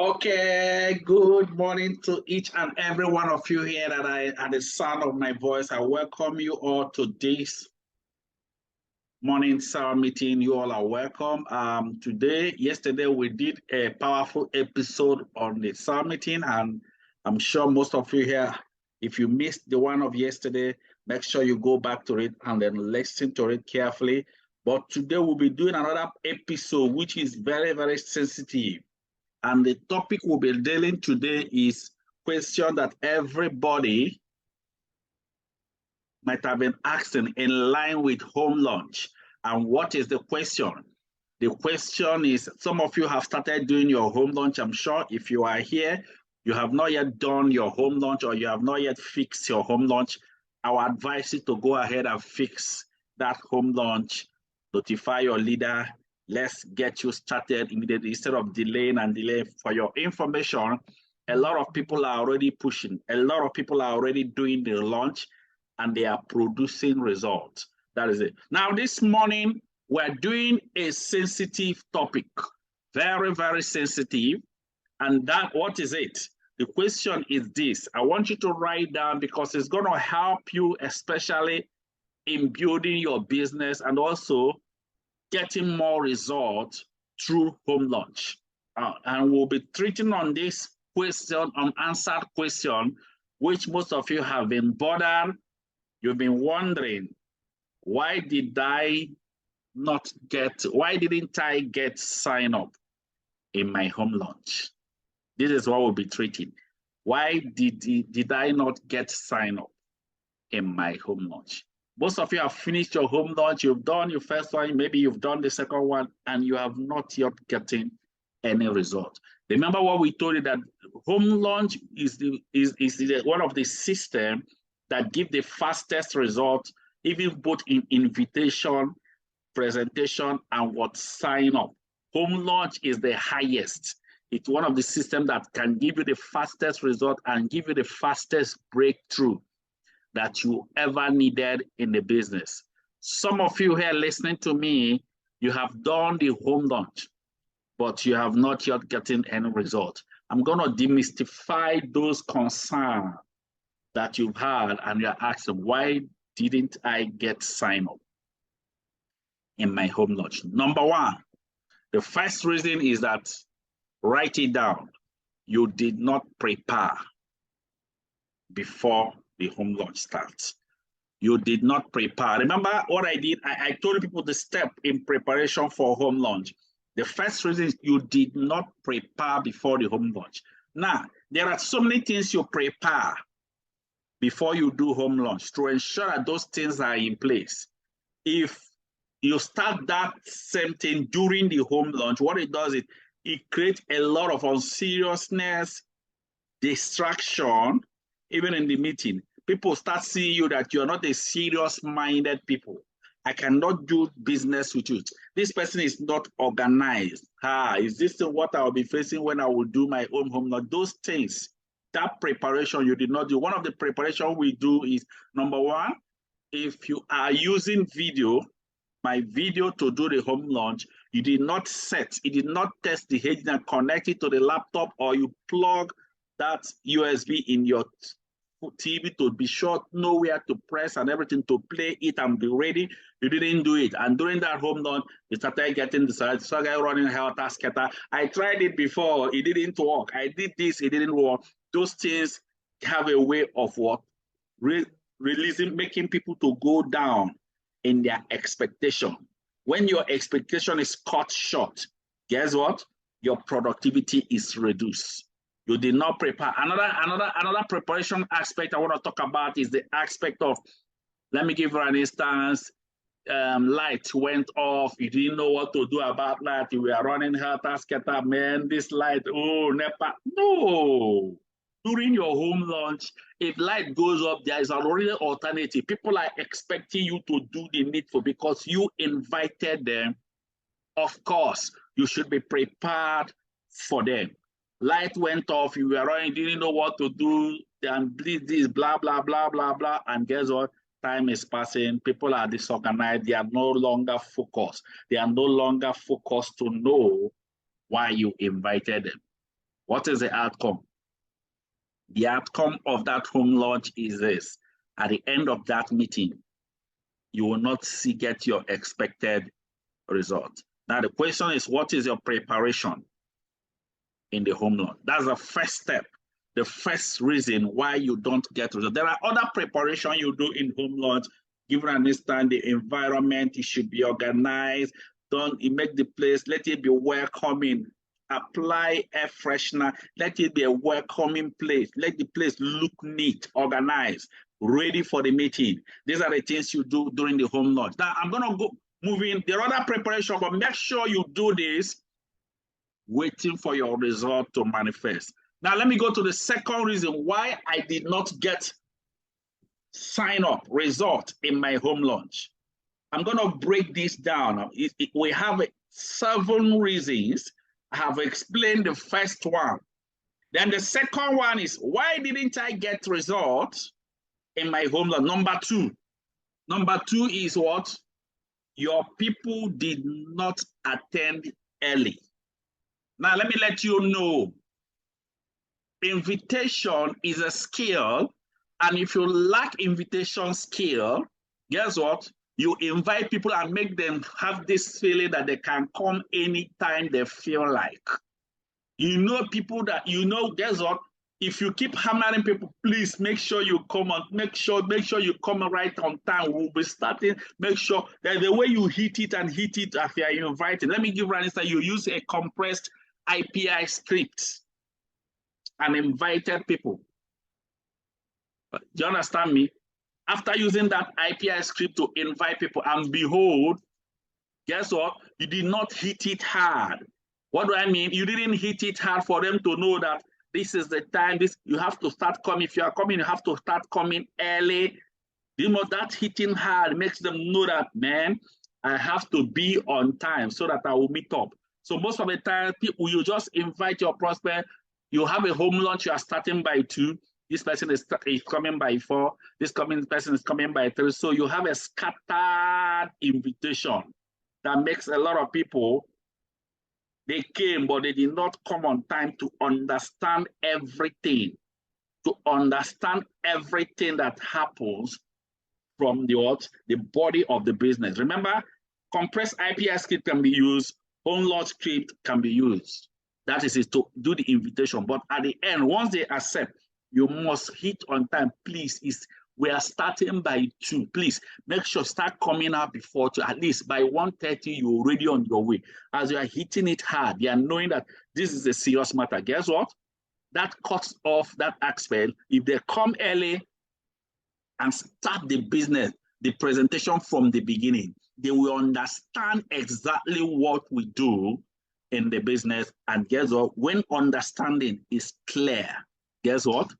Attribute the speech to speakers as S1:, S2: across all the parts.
S1: Okay, good morning to each and every one of you here at the sound of my voice. I welcome you all to this morning SAR meeting. You all are welcome. Yesterday we did a powerful episode on the SAR meeting, and I'm sure most of you here, if you missed the one of yesterday, make sure you go back to it and then listen to it carefully. But today we'll be doing another episode which is very, very sensitive. And the topic we'll be dealing today is question that everybody might have been asking in line with home launch. And what is the question? The question is, some of you have started doing your home launch. I'm sure if you are here, you have not yet done your home launch or you have not yet fixed your home launch. I would advise you to go ahead and fix that home launch, notify your leader. Let's get you started immediately instead of delaying and delaying. For your information, a lot of people are already pushing. A lot of people are already doing the launch and they are producing results. That is it. Now, this morning, we're doing a sensitive topic. Very, very sensitive. And what is it? The question is this. I want you to write down because it's going to help you, especially in building your business and also getting more results through home launch. And we'll be treating on this question, unanswered question, which most of you have been bothered. You've been wondering, why didn't I get sign up in my home launch? This is what we'll be treating. Why did I not get sign up in my home launch? Most of you have finished your home launch. You've done your first one, maybe you've done the second one, and you have not yet gotten any result. Remember what we told you, that home launch is one of the systems that give the fastest result, even both in invitation, presentation, and what sign up. Home launch is the highest. It's one of the systems that can give you the fastest result and give you the fastest breakthrough that you ever needed in the business. Some of you here listening to me, you have done the home launch, but you have not yet gotten any result. I'm going to demystify those concerns that you've had and you're asking, why didn't I get sign up in my home launch? Number one, the first reason is that, write it down, you did not prepare before the home launch starts. You did not prepare. Remember what I did? I told people the step in preparation for home launch. The first reason is you did not prepare before the home launch. Now, there are so many things you prepare before you do home launch to ensure that those things are in place. If you start that same thing during the home launch, what it does is it creates a lot of unseriousness, distraction, even in the meeting. People start seeing you that you're not a serious-minded people. I cannot do business with you. This person is not organized. Is this what I'll be facing when I will do my own home launch? Those things, that preparation you did not do. One of the preparation we do is, number one, if you are using my video to do the home launch, you did not test the head and connect it to the laptop, or you plug that USB in your TV to be sure, know where to press and everything to play it and be ready. You didn't do it. And during that home launch, you started getting started running helter skelter. I tried it before, it didn't work. I did this, it didn't work. Those things have a way of what? Releasing, making people to go down in their expectation. When your expectation is cut short, guess what? Your productivity is reduced. You did not prepare. Another preparation aspect I want to talk about is the aspect of, let me give you an instance. Light went off. You didn't know what to do about light. You were running helter skelter, man. This light, oh, NEPA. No. During your home launch, if light goes up, there is already an alternative. People are expecting you to do the needful because you invited them. Of course, you should be prepared for them. Light went off, you were running, didn't know what to do, and this, blah, blah, blah, blah, blah. And guess what? Time is passing, people are disorganized, they are no longer focused. They are no longer focused to know why you invited them. What is the outcome? The outcome of that home launch is this. At the end of that meeting, you will not get your expected result. Now, the question is, what is your preparation in the home launch? That's the first step, the first reason why you don't get results. There are other preparation you do in home launch. Given an instance, the environment, it should be organized. Don't make the place, let it be welcoming. Apply air freshener. Let it be a welcoming place. Let the place look neat, organized, ready for the meeting. These are the things you do during the home launch. Now, I'm going to go moving. There are other preparation, but make sure you do this waiting for your result to manifest. Now, let me go to the second reason why I did not get sign up result in my home launch. I'm going to break this down. We have 7 reasons. I have explained the first one. Then the second one is, why didn't I get results in my home launch? Number 2. Number 2 is what? Your people did not attend early. Now, let me let you know, invitation is a skill, and if you lack invitation skill, guess what? You invite people and make them have this feeling that they can come anytime they feel like. You know people that, guess what? If you keep hammering people, please make sure you come on, make sure you come right on time. We'll be starting, make sure that the way you hit it as you are invited. Let me give you an instance. You use a compressed API script and invited people. Do you understand me? After using that API script to invite people, and behold, guess what? You did not hit it hard. What do I mean? You didn't hit it hard for them to know that this is the time, you have to start coming. If you are coming, you have to start coming early. You know, that hitting hard makes them know that, man, I have to be on time so that I will meet up. So most of the time, people, you just invite your prospect. You have a home launch, you are starting by 2. This person is coming by 4. This person is coming by 3. So you have a scattered invitation that makes a lot of people, they came, but they did not come on time to understand everything, that happens from the body of the business. Remember, compressed API script can be used, home launch script can be used. That is to do the invitation. But at the end, once they accept, you must hit on time. Please, we are starting by 2. Please make sure start coming out before 2. At least by 1:30, you're already on your way. As you are hitting it hard, you are knowing that this is a serious matter. Guess what? That cuts off that aspect. If they come early and start the business, the presentation from the beginning, they will understand exactly what we do in the business. And guess what? When understanding is clear, guess what?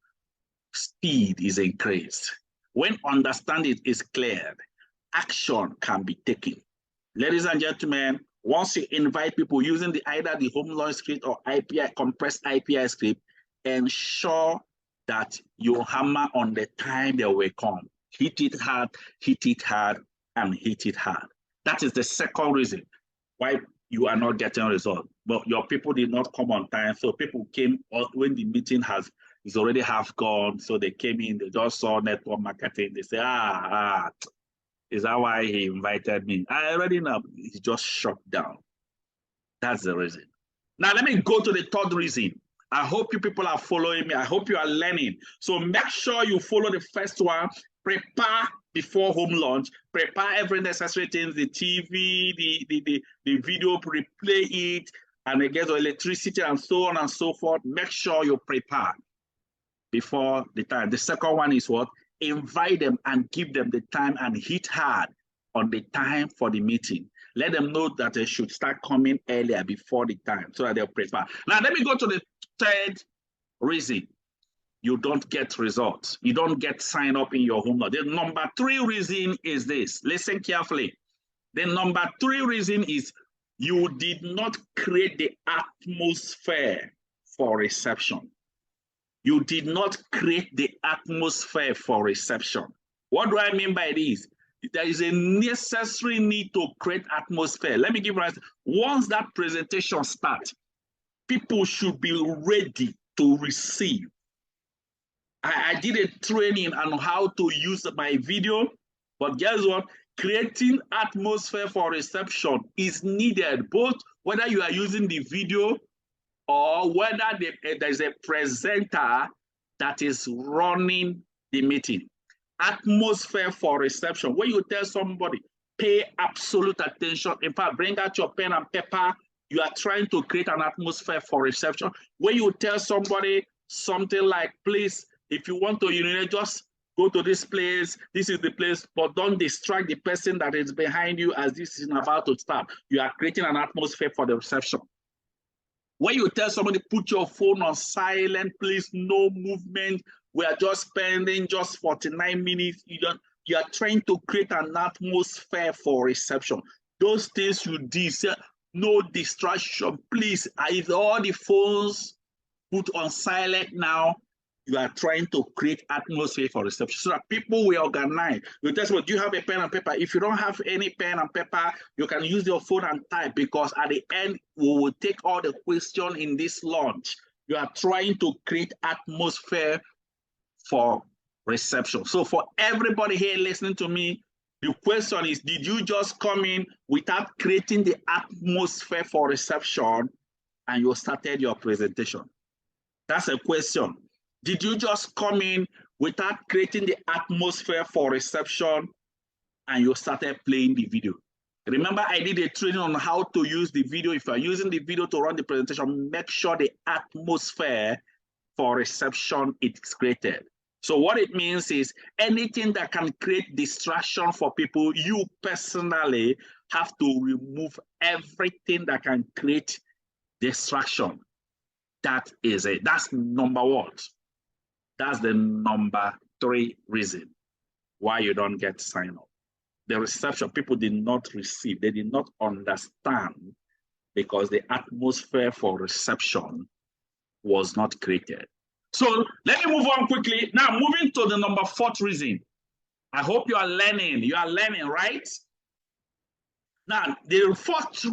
S1: Speed is increased. When understanding is clear, action can be taken. Ladies and gentlemen, once you invite people using either the home launch script or compressed API script, ensure that you hammer on the time they will come. Hit it hard, and hit it hard. That is the second reason why you are not getting results. But your people did not come on time, so people came when the meeting is already half gone. So they came in, they just saw network marketing. They say, is that why he invited me? I already know. He just shut down. That's the reason. Now, let me go to the third reason. I hope you people are following me. I hope you are learning. So make sure you follow the first one. Prepare before home launch. Prepare every necessary things, the TV, the video, replay it, and again, the electricity and so on and so forth. Make sure you prepare before the time. The second one is what? Invite them and give them the time and hit hard on the time for the meeting. Let them know that they should start coming earlier before the time so that they'll prepare. Now, let me go to the third reason you don't get results. You don't get sign up in your home launch. The number 3 reason is this. Listen carefully. The number 3 reason is you did not create the atmosphere for reception. You did not create the atmosphere for reception. What do I mean by this? There is a necessary need to create atmosphere. Let me give you an answer. Once that presentation starts, people should be ready to receive. I did a training on how to use my video, but guess what? Creating atmosphere for reception is needed, both whether you are using the video or whether there's a presenter that is running the meeting. Atmosphere for reception. When you tell somebody, pay absolute attention. In fact, bring out your pen and paper. You are trying to create an atmosphere for reception. When you tell somebody something like, please, if you want to just go to this place, this is the place, but don't distract the person that is behind you as this is about to start. You are creating an atmosphere for the reception. When you tell somebody, put your phone on silent, please, no movement, we are just spending just 49 minutes, you are trying to create an atmosphere for reception. Those things you did, no distraction, please, if all the phones put on silent now, you are trying to create atmosphere for reception so that people will organize. You tell them, do you have a pen and paper? If you don't have any pen and paper, you can use your phone and type, because at the end, we will take all the questions in this launch. You are trying to create atmosphere for reception. So for everybody here listening to me, the question is, did you just come in without creating the atmosphere for reception and you started your presentation? That's a question. Did you just come in without creating the atmosphere for reception and you started playing the video? Remember, I did a training on how to use the video. If you're using the video to run the presentation, make sure the atmosphere for reception is created. So what it means is anything that can create distraction for people, you personally have to remove everything that can create distraction. That is it. That's number one. That's the number 3 reason why you don't get sign up. The reception, people did not receive, they did not understand, because the atmosphere for reception was not created. So let me move on quickly. Now, moving to the number 4th reason. I hope you are learning. You are learning, right? Now, the 4th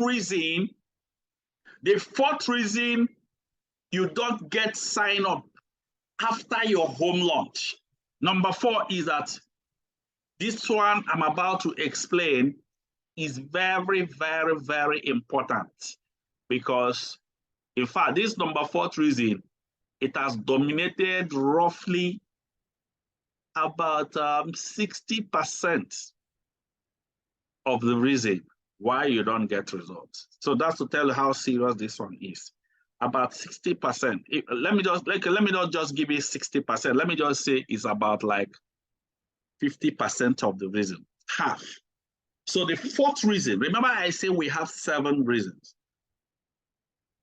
S1: reason you don't get sign up after your home launch. Number 4 is that this one I'm about to explain is very, very, very important, because in fact, this number 4th reason, it has dominated roughly about 60% of the reason why you don't get results. So that's to tell you how serious this one is. About 60%. Let me not just give you 60%. Let me just say it's about like 50% of the reason, half. So the 4th reason, remember I say we have 7 reasons.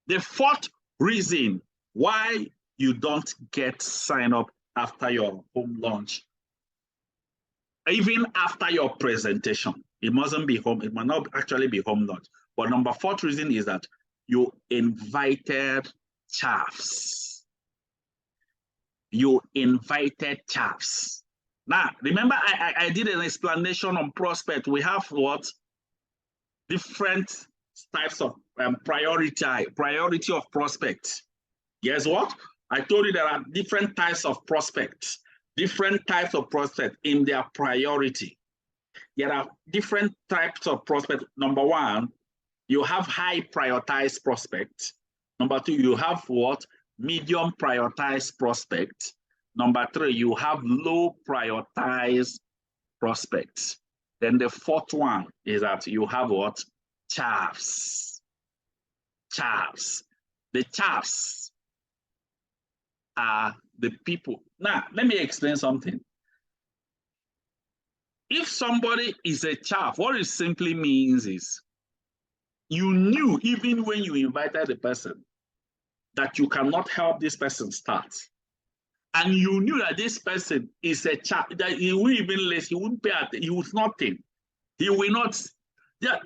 S1: The 4th reason why you don't get sign up after your home launch, even after your presentation, it mustn't be home, it might not actually be home launch. But number 4th reason is that you invited chaffs. You invited chaffs. Now, remember I did an explanation on prospect. We have what? Different types of priority of prospects. Guess what? I told you there are different types of prospects. Different types of prospects in their priority. There are different types of prospects. Number 1, you have high prioritized prospects. Number 2, you have what? Medium prioritized prospects. Number 3, you have low prioritized prospects. Then the 4th one is that you have what? Chaffs. Chaffs. The chaffs are the people. Now, let me explain something. If somebody is a chaff, what it simply means is you knew even when you invited the person that you cannot help this person start. And you knew that this person is a chaff, that he won't even listen, he won't pay attention, he was nothing. He will not,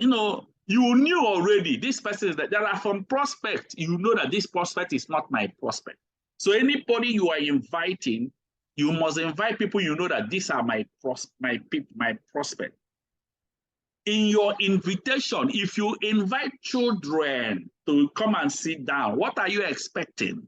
S1: you know, you knew already this person is that there are some prospects, you know that this prospect is not my prospect. So anybody you are inviting, you must invite people you know that these are my prospect. in your invitation, if you invite children to come and sit down, what are you expecting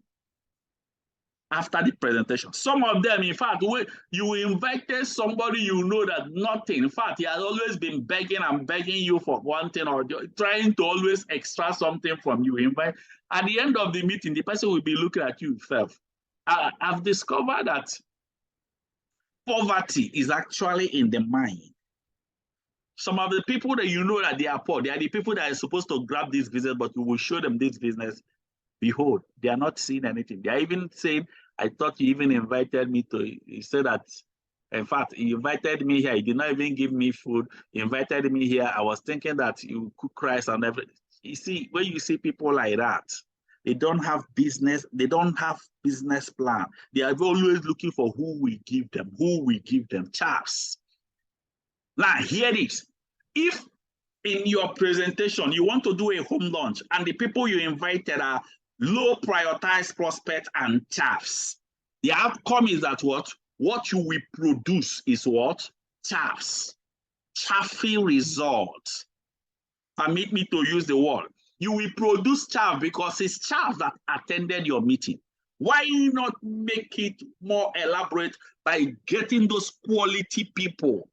S1: after the presentation? Some of them, in fact, you invited somebody you know that nothing. In fact, he has always been begging and begging you for one thing or trying to always extract something from you. Invite. At the end of the meeting, the person will be looking at you himself. I've discovered that poverty is actually in the mind. Some of the people that you know that they are poor, they are the people that are supposed to grab this business, but you will show them this business. Behold, they are not seeing anything. They are even saying, I thought you even invited me to, he said that, in fact, he invited me here. He did not even give me food. He invited me here. I was thinking that you cook rice and everything. You see, when you see people like that, they don't have business, they don't have business plan. They are always looking for who we give them, chaps. Now, hear this. If in your presentation you want to do a home launch and the people you invited are low prioritized prospects and chaps, the outcome is that what you will produce is what? Chaps. Chaffy results. Permit me to use the word. You will produce chaff because it's chaff that attended your meeting. Why not make it more elaborate by getting those quality people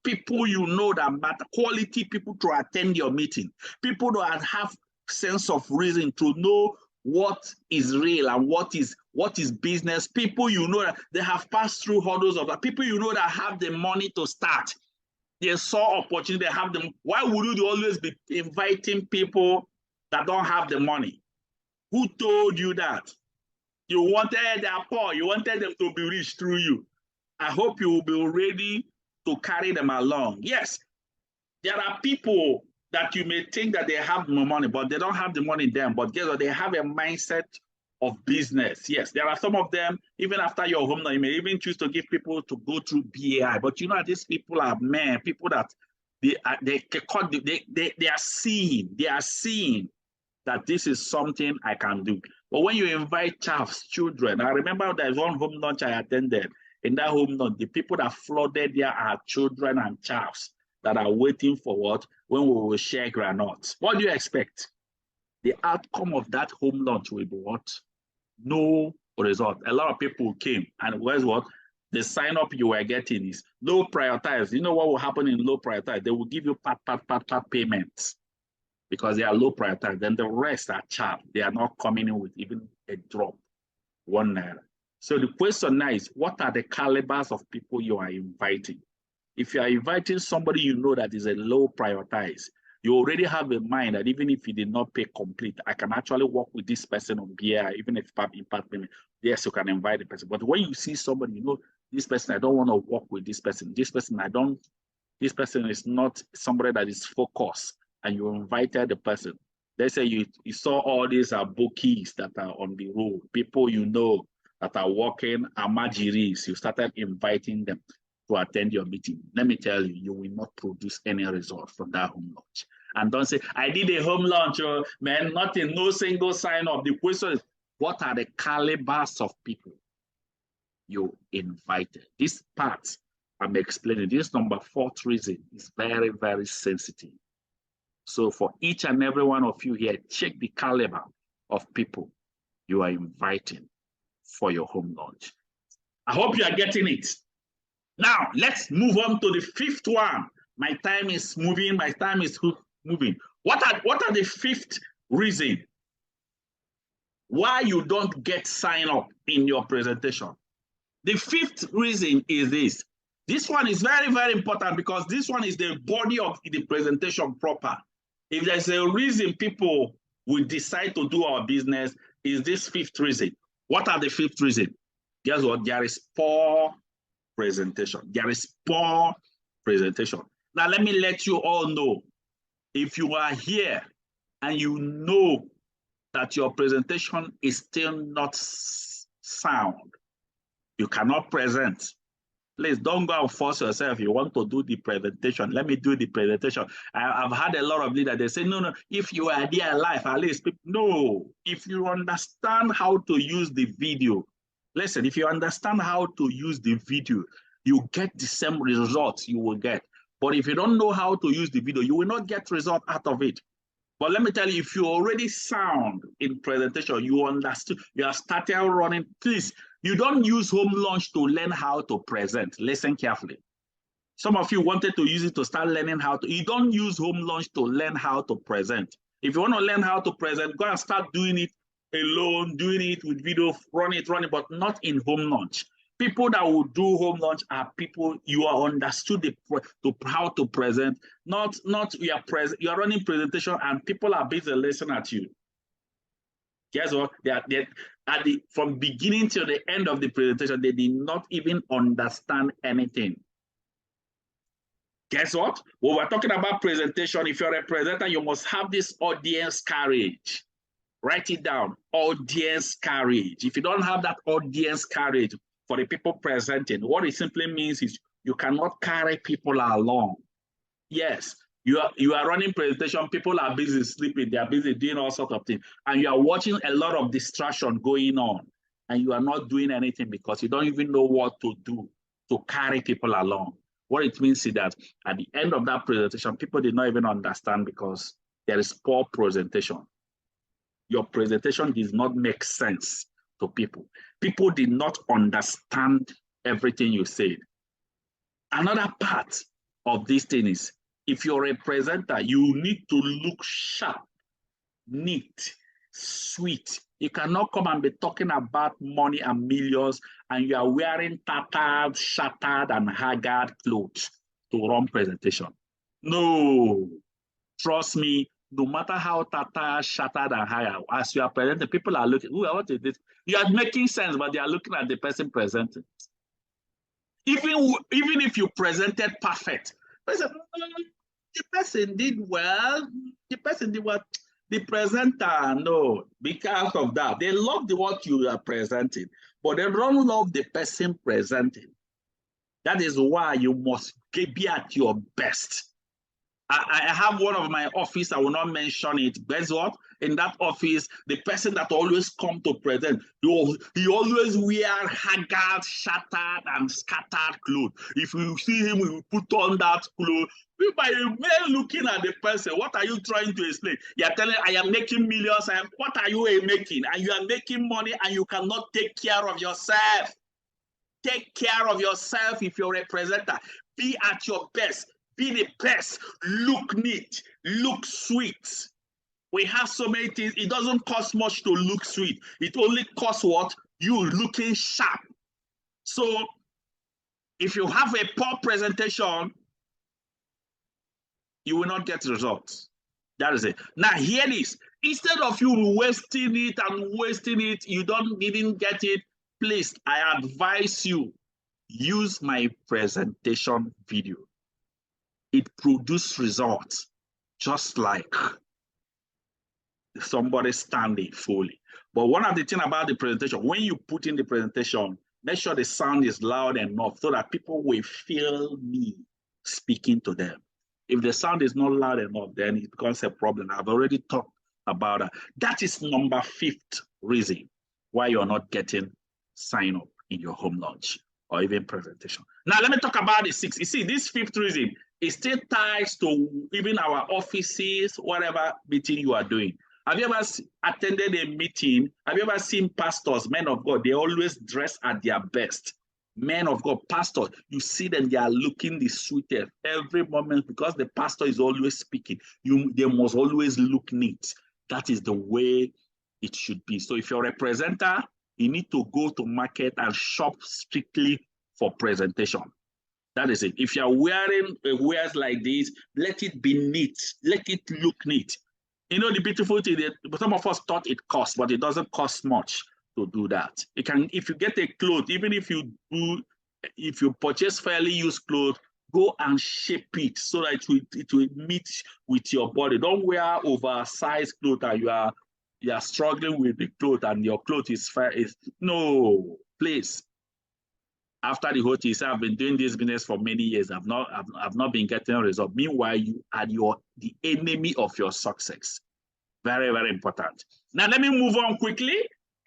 S1: you know that matter, quality people to attend your meeting, people that have sense of reason to know what is real and what is business, people you know that they have passed through hurdles of that, people you know that have the money to start. They saw opportunity, they have them. Why would you always be inviting people that don't have the money? Who told you that? You wanted them poor, you wanted them to be rich through you. I hope you will be ready to carry them along. Yes, there are people that you may think that they have no money, but they don't have the money in them. But guess what? They have a mindset of business. Yes, there are some of them, even after your home, now you may even choose to give people to go through BAI. But you know, these people are men, people that they are seeing that this is something I can do. But when you invite chaffs, children, I remember there's one home launch I attended. In that home launch, the people that flooded there are children and chaffs that are waiting for what? When we will share granules. What do you expect? The outcome of that home launch will be what? No result. A lot of people came, and where's what? The sign up you were getting is low prioritized. You know what will happen in low prioritized? They will give you part payments because they are low prioritized. Then the rest are charged. They are not coming in with even a drop, $1. So the question now is, what are the calibers of people you are inviting? If you are inviting somebody you know that is a low prioritized, you already have a mind that even if you did not pay complete, I can actually work with this person on BI, even if in part payment. Yes, you can invite the person. But when you see somebody, you know, this person, I don't want to work with this person. This person is not somebody that is focused, and you invited the person. Let's say you saw all these bookies that are on the road, people you know that are working amajiris, you started inviting them to attend your meeting. Let me tell you, you will not produce any result from that home launch. And don't say, I did a home launch, man, nothing, no single sign up. The question is, what are the calibers of people you invited? This part I'm explaining, this number 4 reason is very, very sensitive. So for each and every one of you here, check the caliber of people you are inviting for your home launch. I hope you are getting it. Now, let's move on to the 5th one. My time is moving. My time is moving. What are the 5th reason why you don't get sign up in your presentation? The 5th reason is this. This one is very, very important because this one is the body of the presentation proper. If there's a reason people will decide to do our business, is this 5th reason. What are the 5th reason? Guess what? There is poor presentation. There is poor presentation. Now, let me let you all know, if you are here and you know that your presentation is still not sound, you cannot present, please don't go and force yourself. You want to do the presentation, let me do the presentation. I've had a lot of leaders, they say, no, if you are there live, at least, no. If you understand how to use the video, listen, if you understand how to use the video, you get the same results you will get. But if you don't know how to use the video, you will not get result out of it. But let me tell you, if you already sound in presentation, you understood, you have started running, please, you don't use home launch to learn how to present. Listen carefully. Some of you wanted to use it to start learning how to, you don't use home launch to learn how to present. If you want to learn how to present, go and start doing it alone, doing it with video, run it, but not in home launch. People that will do home launch are people you are understood how to present, not you are running presentation and people are busy listening at you. Guess what? From beginning till the end of the presentation, they did not even understand anything. Guess what? When we're talking about presentation, if you're a presenter, you must have this audience courage. Write it down, audience courage. If you don't have that audience courage for the people presenting, what it simply means is you cannot carry people along. Yes, you are running presentation, people are busy sleeping, they are busy doing all sorts of things, and you are watching a lot of distraction going on, and you are not doing anything because you don't even know what to do to carry people along. What it means is that at the end of that presentation, people did not even understand because there is poor presentation. Your presentation does not make sense to people. People did not understand everything you said. Another part of this thing is, if you're a presenter, you need to look sharp, neat, sweet. You cannot come and be talking about money and millions and you are wearing tattered, shattered, and haggard clothes to run presentation. No, trust me, no matter how tattered, shattered, and haggard, as you are presenting, people are looking, what is this? You are making sense, but they are looking at the person presenting. Even if you presented perfect, the person did well, the person did what? The presenter, no, because of that. They love what you are presenting, but they don't love the person presenting. That is why you must be at your best. I have one of my office, I will not mention it. Guess what? In that office, the person that always come to present, he always wear haggard, shattered, and scattered clothes. If you see him, he will put on that clothes. By looking at the person, what are you trying to explain? You are telling, I am making millions. What are you making? And you are making money and you cannot take care of yourself. Take care of yourself if you're a presenter. Be at your best. Be the best. Look neat. Look sweet. We have so many things. It doesn't cost much to look sweet. It only costs what? You looking sharp. So if you have a poor presentation, you will not get results. That is it. Now hear this. Instead of you wasting it, you didn't get it. Please, I advise you, use my presentation video. It produces results just like somebody standing fully. But one of the things about the presentation, when you put in the presentation, make sure the sound is loud enough so that people will feel me speaking to them. If the sound is not loud enough, then it becomes a problem. I've already talked about that. That is number 5th reason why you're not getting sign up in your home launch or even presentation. Now, let me talk about the 6th. You see, this 5th reason, it still ties to even our offices, whatever meeting you are doing. Have you ever attended a meeting? Have you ever seen pastors, men of God? They always dress at their best. Men of God, pastors, you see them, they are looking the sweetest every moment because the pastor is always speaking. They must always look neat. That is the way it should be. So if you're a presenter, you need to go to market and shop strictly for presentation. That is it. If you're wearing wares like this, let it be neat. Let it look neat. You know, the beautiful thing, some of us thought it cost, but it doesn't cost much to do that. It can, if you get a cloth, even if you purchase fairly used clothes, go and shape it so that it will meet with your body. Don't wear oversized clothes and you are struggling with the clothes and your clothes is fair. No, please. After the whole thing, I've been doing this business for many years. I've not been getting a result. Meanwhile, you are the enemy of your success. Very, very important. Now, let me move on quickly.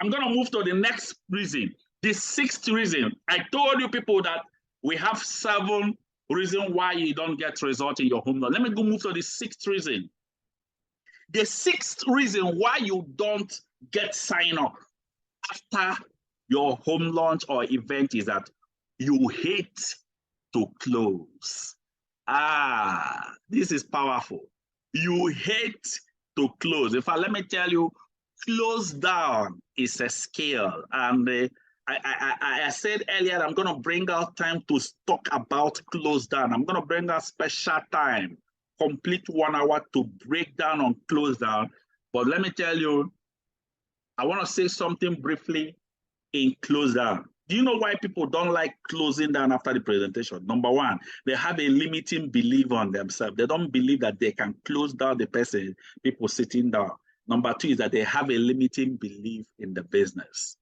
S1: I'm going to move to the next reason. The 6th reason. I told you people that we have 7 reason why you don't get result in your home launch. Let me go move to the sixth reason. The sixth reason why you don't get sign up after your home launch or event is that you hate to close. This is powerful. You hate to close. In fact, let me tell you, close down is a skill. And I said earlier, I'm going to bring out time to talk about close down. I'm going to bring out special time, complete 1 hour to break down on close down. But let me tell you, I want to say something briefly in close down. Do you know why people don't like closing down after the presentation? Number one, they have a limiting belief on themselves. They don't believe that they can close down the person, people sitting down. Number two is that they have a limiting belief in the business.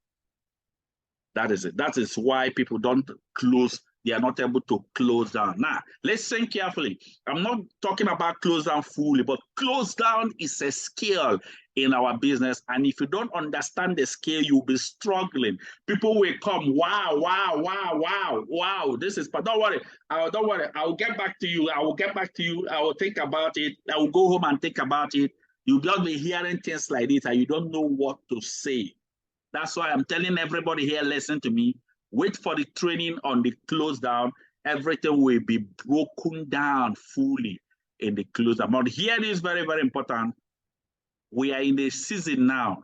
S1: That is it. That is why people don't close. They are not able to close down. Now, listen carefully. I'm not talking about close down fully, but close down is a skill in our business. And if you don't understand the skill, you'll be struggling. People will come, wow. This is, but don't worry. Don't worry. I will get back to you. I will think about it. I will go home and think about it. You'll just be hearing things like this and you don't know what to say. That's why I'm telling everybody here, listen to me. Wait for the training on the close down. Everything will be broken down fully in the close down. But here it is very, very important. We are in a season now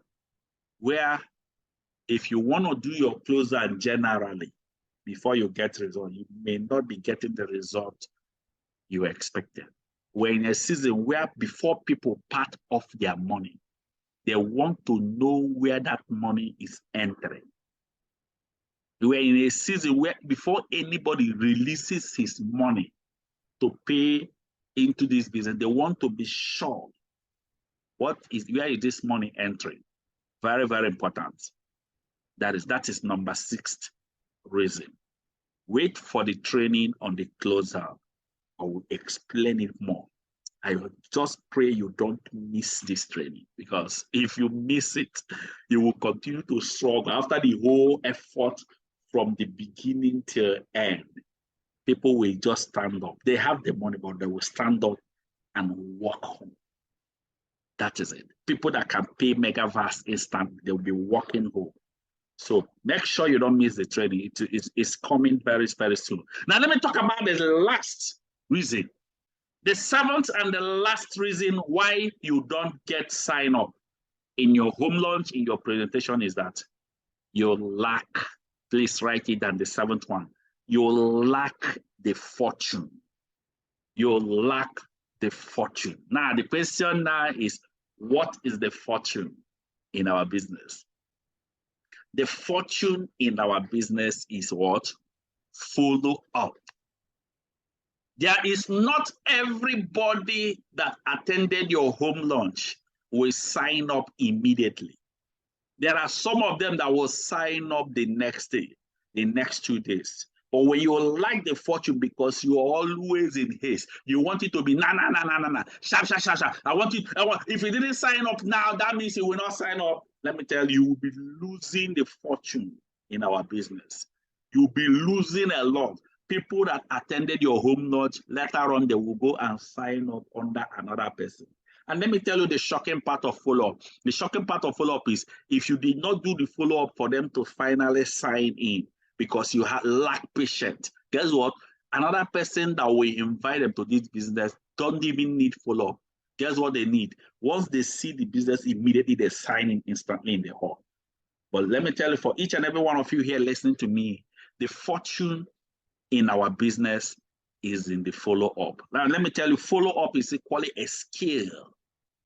S1: where if you want to do your close down generally before you get result, you may not be getting the result you expected. We're in a season where before people part off their money, they want to know where that money is entering. We're in a season where before anybody releases his money to pay into this business, they want to be sure where is this money entering. Very, very important. That is number 6th reason. Wait for the training on the closeout. I will explain it more. I just pray you don't miss this training, because if you miss it, you will continue to struggle after the whole effort from the beginning till end. People will just stand up. They have the money, but they will stand up and walk home. That is it. People that can pay megavast instantly, they'll be walking home. So make sure you don't miss the training. It's coming very, very soon. Now let me talk about the last reason. The 7th and the last reason why you don't get sign up in your home launch, in your presentation, is that you lack, please write it down, the 7th one, you lack the fortune. You lack the fortune. Now, the question now is, what is the fortune in our business? The fortune in our business is what? Follow up. There is not everybody that attended your home launch will sign up immediately. There are some of them that will sign up the next day, the next 2 days. But when you like the fortune, because you're always in haste, you want it to be nah, sharp. If you didn't sign up now, that means you will not sign up. Let me tell you, you will be losing the fortune in our business. You'll be losing a lot. People that attended your home launch, later on, they will go and sign up under another person. And let me tell you the shocking part of follow-up. The shocking part of follow-up is if you did not do the follow-up for them to finally sign in because you had lack patience, guess what? Another person that will invite them to this business don't even need follow-up. Guess what they need? Once they see the business, immediately they sign in instantly in the hall. But let me tell you, for each and every one of you here listening to me, the fortune in our business is in the follow-up. Now, let me tell you, follow-up is equally a skill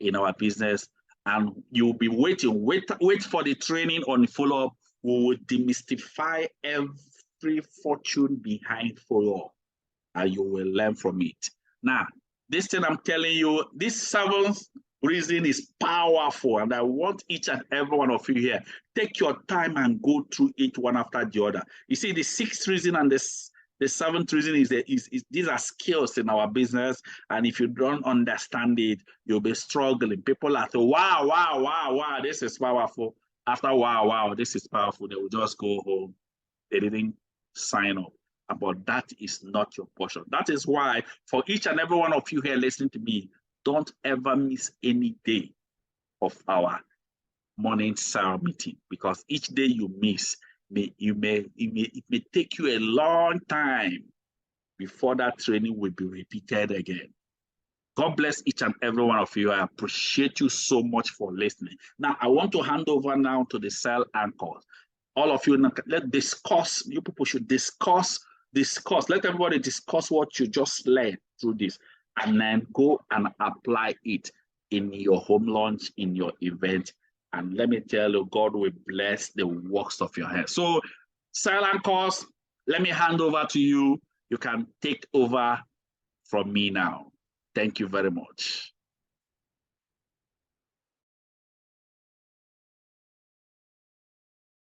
S1: in our business, and you'll be waiting. Wait for the training on follow-up. We will demystify every fortune behind follow-up, and you will learn from it. Now, this thing I'm telling you, this 7th reason is powerful, and I want each and every one of you here, take your time and go through it one after the other. You see, the 6th reason and the 7th reason is these are skills in our business, and if you don't understand it, you'll be struggling. People are saying, wow, this is powerful. After wow, this is powerful, they will just go home. They didn't sign up. but that is not your portion. That is why, for each and every one of you here listening to me, don't ever miss any day of our morning cell meeting, because each day you miss, it may take you a long time before that training will be repeated again. God bless each and every one of you. I appreciate you so much for listening. Now, I want to hand over now to the cell anchors. All of you, let's discuss. You people should discuss. Let everybody discuss what you just learned through this, and then go and apply it in your home launch, in your event. And let me tell you, God will bless the works of your hands. So, cell anchors, let me hand over to you. You can take over from me now. Thank you very much.